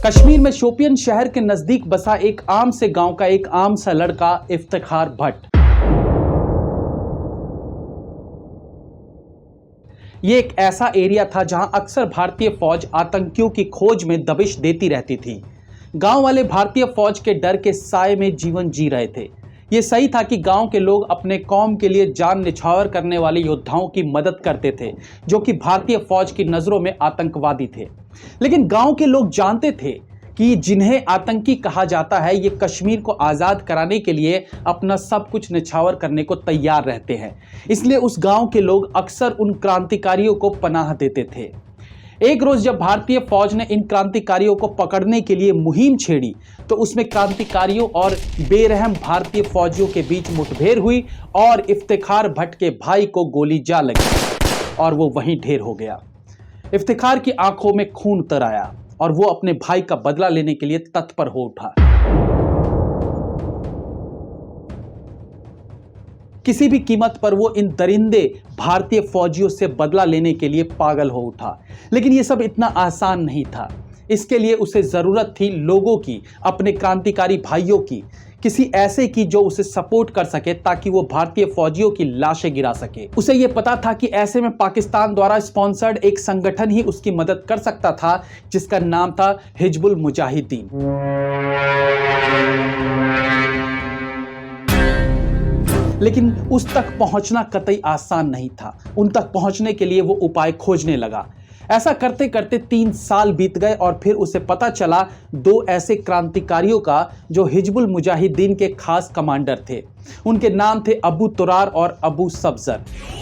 कश्मीर में शोपियन शहर के नजदीक बसा एक आम से गांव का एक आम सा लड़का इफ्तिखार भट्ट। ये एक ऐसा एरिया था जहां अक्सर भारतीय फौज आतंकियों की खोज में दबिश देती रहती थी। गांव वाले भारतीय फौज के डर के साए में जीवन जी रहे थे। ये सही था कि गांव के लोग अपने कौम के लिए जान निछावर करने वाले योद्धाओं की मदद करते थे, जो कि भारतीय फौज की नजरों में आतंकवादी थे। लेकिन गांव के लोग जानते थे कि जिन्हें आतंकी कहा जाता है, ये कश्मीर को आज़ाद कराने के लिए अपना सब कुछ निछावर करने को तैयार रहते हैं। इसलिए उस गांव के लोग अक्सर उन क्रांतिकारियों को पनाह देते थे। एक रोज जब भारतीय फौज ने इन क्रांतिकारियों को पकड़ने के लिए मुहिम छेड़ी, तो उसमें क्रांतिकारियों और बेरहम भारतीय फौजियों के बीच मुठभेड़ हुई और इफ्तिखार भट्ट के भाई को गोली जा लगी और वो वहीं ढेर हो गया। इफ्तिखार की आंखों में खून उतर आया और वो अपने भाई का बदला लेने के लिए तत्पर हो उठा। किसी भी कीमत पर वो इन दरिंदे भारतीय फौजियों से बदला लेने के लिए पागल हो उठा। लेकिन ये सब इतना आसान नहीं था। इसके लिए उसे जरूरत थी लोगों की, अपने क्रांतिकारी भाइयों की, किसी ऐसे की जो उसे सपोर्ट कर सके ताकि वो भारतीय फौजियों की लाशें गिरा सके। उसे ये पता था कि ऐसे में पाकिस्तान द्वारा स्पॉन्सर्ड एक संगठन ही उसकी मदद कर सकता था, जिसका नाम था हिजबुल मुजाहिदीन। लेकिन उस तक पहुंचना कतई आसान नहीं था। उन तक पहुंचने के लिए वो उपाय खोजने लगा। ऐसा करते करते 3 साल बीत गए और फिर उसे पता चला 2 ऐसे क्रांतिकारियों का जो हिजबुल मुजाहिदीन के खास कमांडर थे। उनके नाम थे अबू तुरार और अबू सब्जर।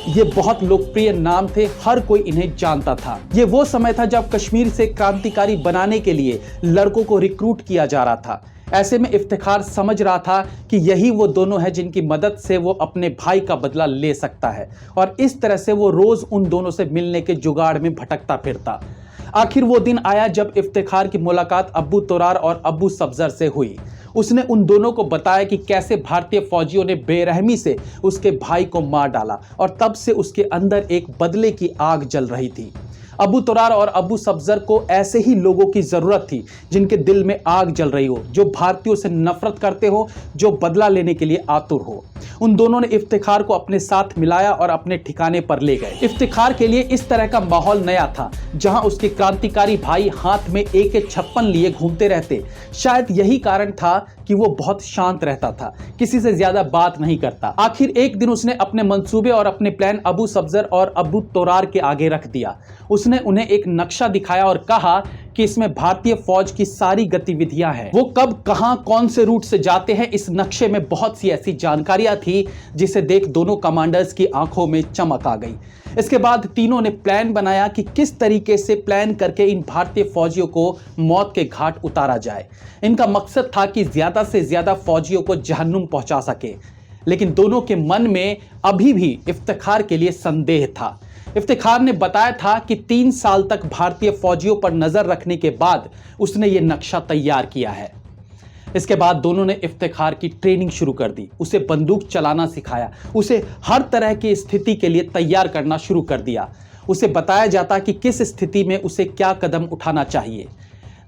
ये बहुत लोकप्रिय नाम थे, हर कोई इन्हें जानता था। ये वो समय था जब कश्मीर से क्रांतिकारी बनाने के लिए लड़कों को रिक्रूट किया जा रहा था। ऐसे में इफ्तिखार समझ रहा था कि यही वो दोनों हैं जिनकी मदद से वो अपने भाई का बदला ले सकता है, और इस तरह से वो रोज उन दोनों से मिलने के जुगाड़ में भटकता फिरता। आखिर वो दिन आया जब इफ्तिखार की मुलाकात अबू तुरार और अबू सब्जर से हुई। उसने उन दोनों को बताया कि कैसे भारतीय फौजियों ने बेरहमी से उसके भाई को मार डाला, और तब से उसके अंदर एक बदले की आग जल रही थी। अबू तुरार और अबू सब्जर को ऐसे ही लोगों की जरूरत थी जिनके दिल में आग जल रही हो, जो भारतीयों से नफरत करते हो, जो बदला लेने के लिए आतुर हो। उन दोनों ने इफ्तिखार को अपने साथ मिलाया और अपने ठिकाने पर ले गए। इफ्तिखार के लिए इस तरह का माहौल नया था, जहां उसके क्रांतिकारी भाई हाथ में AK-56 लिए घूमते रहते। शायद यही कारण था कि वो बहुत शांत रहता था, किसी से ज्यादा बात नहीं करता। आखिर एक दिन उसने अपने मंसूबे और अपने प्लान अबू सब्जर और अबू तुरार के आगे रख दिया। उसने उन्हें एक नक्शा दिखाया और कहा कि इसमें भारतीय फौज की सारी गतिविधियां हैं। वो कब, कहां, कौन से रूट से जाते हैं, इस नक्शे में बहुत सी ऐसी जानकारियां थी जिसे देख दोनों कमांडर्स की आंखों में चमक आ गई। इसके बाद तीनों ने प्लान बनाया कि किस तरीके से प्लान करके इन भारतीय फौजियों को मौत के घाट उतारा जाए। इनका मकसद था कि ज्यादा से ज्यादा फौजियों को जहन्नुम पहुंचा सके। लेकिन दोनों के मन में अभी भी इफ्तिखार के लिए संदेह था। इफ्तिखार ने बताया था कि 3 साल तक भारतीय फौजियों पर नजर रखने के बाद उसने ये नक्शा तैयार किया है। इसके बाद दोनों ने इफ्तिखार की ट्रेनिंग शुरू कर दी। उसे बंदूक चलाना सिखाया, उसे हर तरह की स्थिति के लिए तैयार करना शुरू कर दिया। उसे बताया जाता कि किस स्थिति में उसे क्या कदम उठाना चाहिए।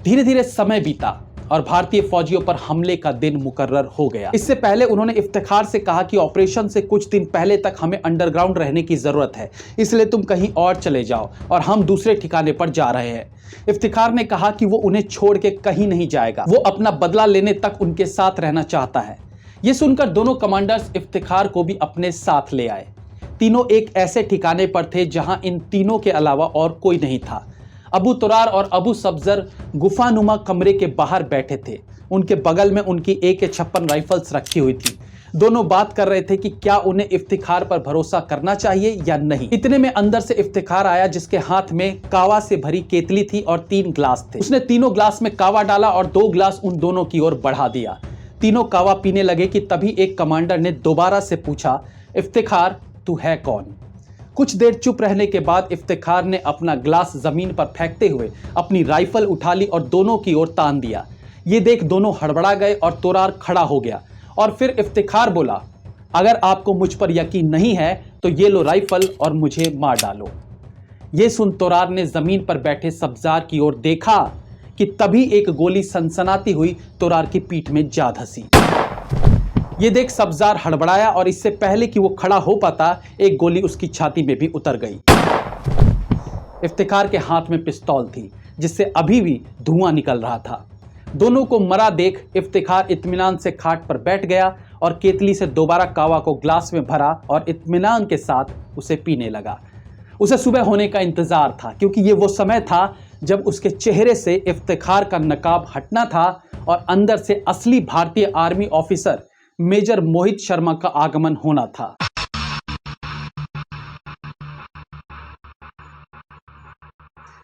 धीरे धीरे समय बीता और भारतीय फौजियों पर हमले का दिन मुकर्रर हो गया। इससे पहले उन्होंने इफ्तिखार से कहा कि ऑपरेशन से कुछ दिन पहले तक हमें अंडरग्राउंड रहने की जरूरत है, इसलिए तुम कहीं और चले जाओ और हम दूसरे ठिकाने पर जा रहे हैं। इफ्तिखार ने कहा कि वो उन्हें छोड़ के कहीं नहीं जाएगा, वो अपना बदला लेने तक उनके साथ रहना चाहता है। ये सुनकर दोनों कमांडर्स इफ्तिखार को भी अपने साथ ले आए। तीनों एक ऐसे ठिकाने पर थे जहां इन तीनों के अलावा और कोई नहीं था। अबू तुरार और अबू सब्जर गुफानुमा कमरे के बाहर बैठे थे। उनके बगल में उनकी AK-56 राइफल्स रखी हुई थी। दोनों बात कर रहे थे कि क्या उन्हें इफ्तिखार पर भरोसा करना चाहिए या नहीं। इतने में अंदर से इफ्तिखार आया, जिसके हाथ में कावा से भरी केतली थी और 3 ग्लास थे। उसने तीनों ग्लास में कावा डाला और 2 ग्लास उन दोनों की ओर बढ़ा दिया। तीनों कावा पीने लगे कि तभी एक कमांडर ने दोबारा से पूछा, इफ्तिखार तू है कौन? कुछ देर चुप रहने के बाद इफ्तिखार ने अपना ग्लास जमीन पर फेंकते हुए अपनी राइफल उठा ली और दोनों की ओर तान दिया। ये देख दोनों हड़बड़ा गए और तुरार खड़ा हो गया और फिर इफ्तिखार बोला, अगर आपको मुझ पर यकीन नहीं है तो ये लो राइफल और मुझे मार डालो। ये सुन तुरार ने जमीन पर बैठे सब्जार की ओर देखा। कि तभी एक गोली सनसनाती हुई तोरार की पीठ में जा धंसी। ये देख सब्जार हड़बड़ाया और इससे पहले कि वो खड़ा हो पाता, एक गोली उसकी छाती में भी उतर गई। इफ्तिखार के हाथ में पिस्तौल थी जिससे अभी भी धुआं निकल रहा था। दोनों को मरा देख इफ्तिखार इत्मीनान से खाट पर बैठ गया और केतली से दोबारा कावा को ग्लास में भरा और इत्मीनान के साथ उसे पीने लगा। उसे सुबह होने का इंतजार था क्योंकि ये वो समय था जब उसके चेहरे से इफ्तिखार का नकाब हटना था और अंदर से असली भारतीय army officer major Mohit Sharma का आगमन होना था।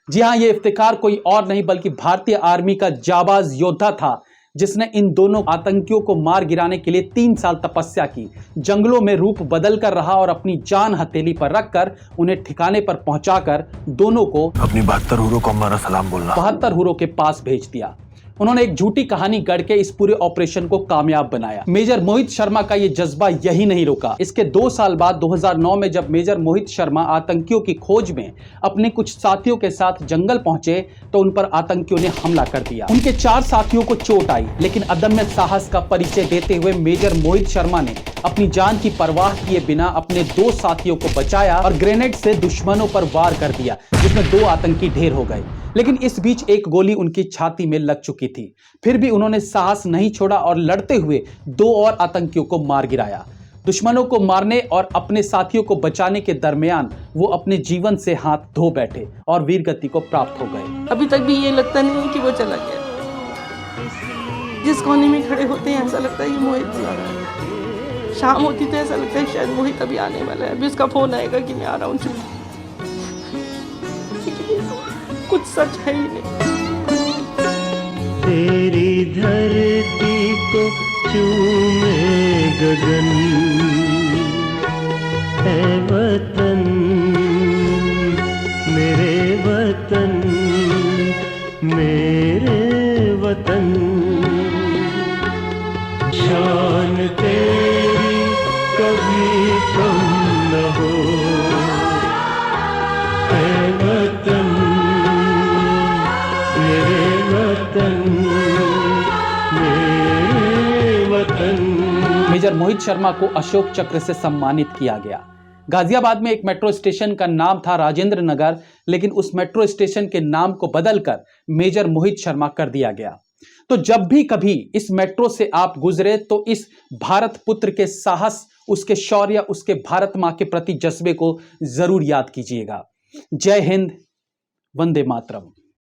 जी हां, ये इफ्तिखार कोई और नहीं बल्कि भारतीय आर्मी का जाबाज योद्धा था जिसने इन दोनों आतंकियों को मार गिराने के लिए 3 साल तपस्या की, जंगलों में रूप बदल कर रहा और अपनी जान हथेली पर रखकर उन्हें ठिकाने पर पहुंचाकर दोनों को अपनी 72 हुरों को हमारा सलाम बोलना। 72 हुरों के पास भेज दिया। उन्होंने एक झूठी कहानी गढ़ के इस पूरे ऑपरेशन को कामयाब बनाया। मेजर मोहित शर्मा का यह जज्बा यही नहीं रुका। इसके 2 साल बाद 2009 में जब मेजर मोहित शर्मा आतंकियों की खोज में अपने कुछ साथियों के साथ जंगल पहुंचे तो उन पर आतंकियों ने हमला कर दिया। उनके 4 साथियों को चोट आई, लेकिन अदम्य साहस का परिचय देते हुए मेजर मोहित शर्मा ने अपनी जान की परवाह किए बिना अपने 2 साथियों को बचाया और ग्रेनेड से दुश्मनों पर वार कर दिया, जिसमें 2 आतंकी ढेर हो गए। लेकिन इस बीच एक गोली उनकी छाती में लग चुकी थी। फिर भी उन्होंने साहस नहीं छोड़ा और लड़ते हुए 2 और आतंकियों को मार गिराया। दुश्मनों को मारने और अपने साथियों को बचाने के दरमियान वो अपने जीवन से हाथ धो बैठे और वीरगति को प्राप्त हो गए। अभी तक भी ये लगता नहीं है कि वो चला गया। जिस कोने में खड़े होते हैं ऐसा लगता है कि मोहित बुला रहा है। शाम होती तो ऐसा लगता है शायद मोहित अभी आने वाला है, अभी उसका फोन आएगा कि मैं आ रहा हूँ। कुछ सच है ही नहीं। तेरी धरती को चूमे गगन, है वतन मेरे वतन, मेरे वतन। शान तेरी कभी कम न हो, है वतन मेरे वतन, मेरे वतन। मेजर मोहित शर्मा को अशोक चक्र से सम्मानित किया गया। गाजियाबाद में एक मेट्रो स्टेशन का नाम था राजेंद्र नगर, लेकिन उस मेट्रो स्टेशन के नाम को बदलकर मेजर मोहित शर्मा कर दिया गया। तो जब भी कभी इस मेट्रो से आप गुजरे तो इस भारत पुत्र के साहस, उसके शौर्य, उसके भारत मां के प्रति जज्बे को जरूर याद कीजिएगा। जय हिंद, वंदे मातरम।